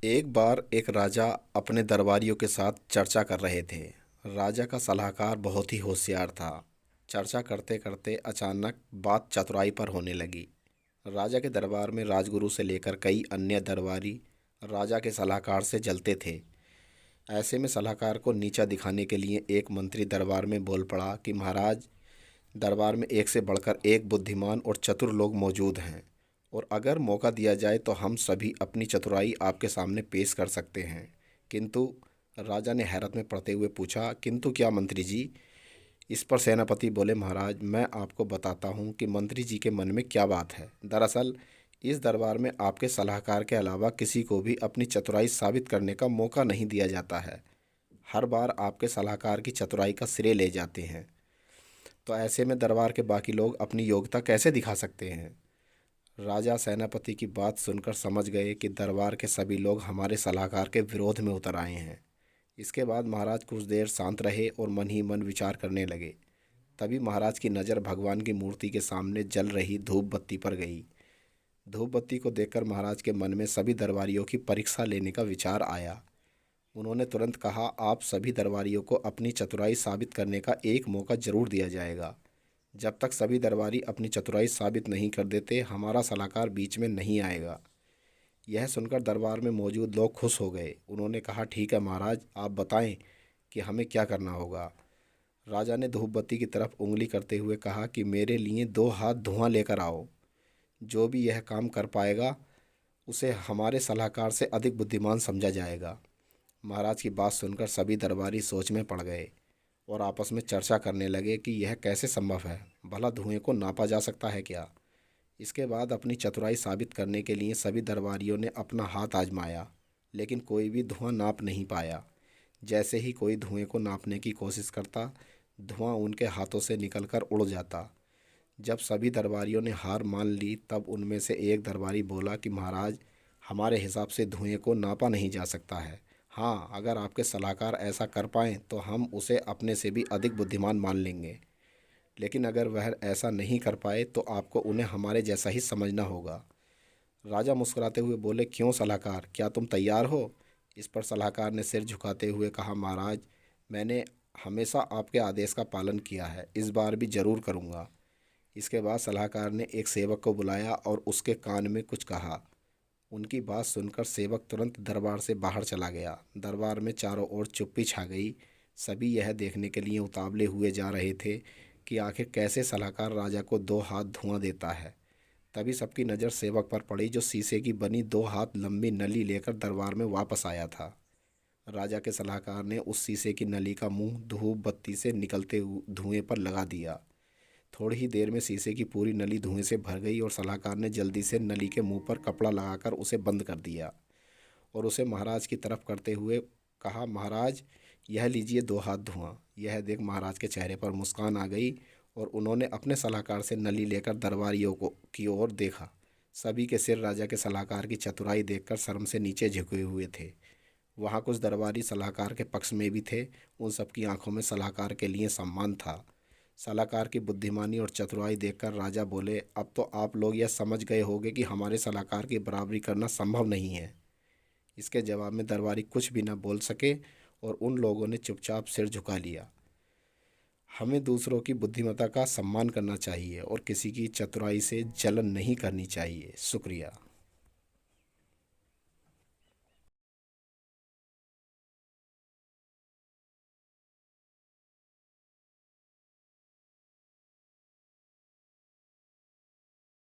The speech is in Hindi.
एक बार एक राजा अपने दरबारियों के साथ चर्चा कर रहे थे। राजा का सलाहकार बहुत ही होशियार था। चर्चा करते करते अचानक बात चतुराई पर होने लगी। राजा के दरबार में राजगुरु से लेकर कई अन्य दरबारी राजा के सलाहकार से जलते थे। ऐसे में सलाहकार को नीचा दिखाने के लिए एक मंत्री दरबार में बोल पड़ा कि महाराज, दरबार में एक से बढ़कर एक बुद्धिमान और चतुर लोग मौजूद हैं, और अगर मौका दिया जाए तो हम सभी अपनी चतुराई आपके सामने पेश कर सकते हैं। किंतु राजा ने हैरत में पड़ते हुए पूछा, किंतु क्या मंत्री जी? इस पर सेनापति बोले, महाराज, मैं आपको बताता हूँ कि मंत्री जी के मन में क्या बात है। दरअसल इस दरबार में आपके सलाहकार के अलावा किसी को भी अपनी चतुराई साबित करने का मौका नहीं दिया जाता है। हर बार आपके सलाहकार की चतुराई का श्रेय ले जाते हैं, तो ऐसे में दरबार के बाकी लोग अपनी योग्यता कैसे दिखा सकते हैं? राजा सेनापति की बात सुनकर समझ गए कि दरबार के सभी लोग हमारे सलाहकार के विरोध में उतर आए हैं। इसके बाद महाराज कुछ देर शांत रहे और मन ही मन विचार करने लगे। तभी महाराज की नज़र भगवान की मूर्ति के सामने जल रही धूप बत्ती पर गई। धूप बत्ती को देखकर महाराज के मन में सभी दरबारियों की परीक्षा लेने का विचार आया। उन्होंने तुरंत कहा, आप सभी दरबारियों को अपनी चतुराई साबित करने का एक मौका जरूर दिया जाएगा। जब तक सभी दरबारी अपनी चतुराई साबित नहीं कर देते, हमारा सलाहकार बीच में नहीं आएगा। यह सुनकर दरबार में मौजूद लोग खुश हो गए। उन्होंने कहा, ठीक है महाराज, आप बताएं कि हमें क्या करना होगा। राजा ने धूप बत्ती की तरफ उंगली करते हुए कहा कि मेरे लिए 2 हाथ धुआं लेकर आओ। जो भी यह काम कर पाएगा उसे हमारे सलाहकार से अधिक बुद्धिमान समझा जाएगा। महाराज की बात सुनकर सभी दरबारी सोच में पड़ गए और आपस में चर्चा करने लगे कि यह कैसे संभव है। भला धुएं को नापा जा सकता है क्या? इसके बाद अपनी चतुराई साबित करने के लिए सभी दरबारियों ने अपना हाथ आजमाया, लेकिन कोई भी धुआं नाप नहीं पाया। जैसे ही कोई धुएं को नापने की कोशिश करता, धुआं उनके हाथों से निकलकर उड़ जाता। जब सभी दरबारियों ने हार मान ली, तब उनमें से एक दरबारी बोला कि महाराज, हमारे हिसाब से धुएं को नापा नहीं जा सकता है। हाँ, अगर आपके सलाहकार ऐसा कर पाएँ तो हम उसे अपने से भी अधिक बुद्धिमान मान लेंगे, लेकिन अगर वह ऐसा नहीं कर पाए तो आपको उन्हें हमारे जैसा ही समझना होगा। राजा मुस्कुराते हुए बोले, क्यों सलाहकार, क्या तुम तैयार हो? इस पर सलाहकार ने सिर झुकाते हुए कहा, महाराज, मैंने हमेशा आपके आदेश का पालन किया है, इस बार भी जरूर करूँगा। इसके बाद सलाहकार ने एक सेवक को बुलाया और उसके कान में कुछ कहा। उनकी बात सुनकर सेवक तुरंत दरबार से बाहर चला गया। दरबार में चारों ओर चुप्पी छा गई। सभी यह देखने के लिए उतावले हुए जा रहे थे कि आखिर कैसे सलाहकार राजा को 2 हाथ धुआं देता है। तभी सबकी नज़र सेवक पर पड़ी, जो शीशे की बनी 2 हाथ लंबी नली लेकर दरबार में वापस आया था। राजा के सलाहकार ने उस शीशे की नली का मुंह धूप बत्ती से निकलते धुएं पर लगा दिया। थोड़ी ही देर में शीशे की पूरी नली धुएं से भर गई और सलाहकार ने जल्दी से नली के मुंह पर कपड़ा लगाकर उसे बंद कर दिया और उसे महाराज की तरफ करते हुए कहा, महाराज, यह लीजिए 2 हाथ धुआं। यह देख महाराज के चेहरे पर मुस्कान आ गई और उन्होंने अपने सलाहकार से नली लेकर दरबारियों को की ओर देखा। सभी के सिर राजा के सलाहकार की चतुराई देखकर शर्म से नीचे झुके हुए थे। वहाँ कुछ दरबारी सलाहकार के पक्ष में भी थे। उन सबकी आंखों में सलाहकार के लिए सम्मान था। सलाहकार की बुद्धिमानी और चतुराई देखकर राजा बोले, अब तो आप लोग यह समझ गए होंगे कि हमारे सलाहकार की बराबरी करना संभव नहीं है। इसके जवाब में दरबारी कुछ भी न बोल सके और उन लोगों ने चुपचाप सिर झुका लिया। हमें दूसरों की बुद्धिमत्ता का सम्मान करना चाहिए और किसी की चतुराई से जलन नहीं करनी चाहिए। शुक्रिया।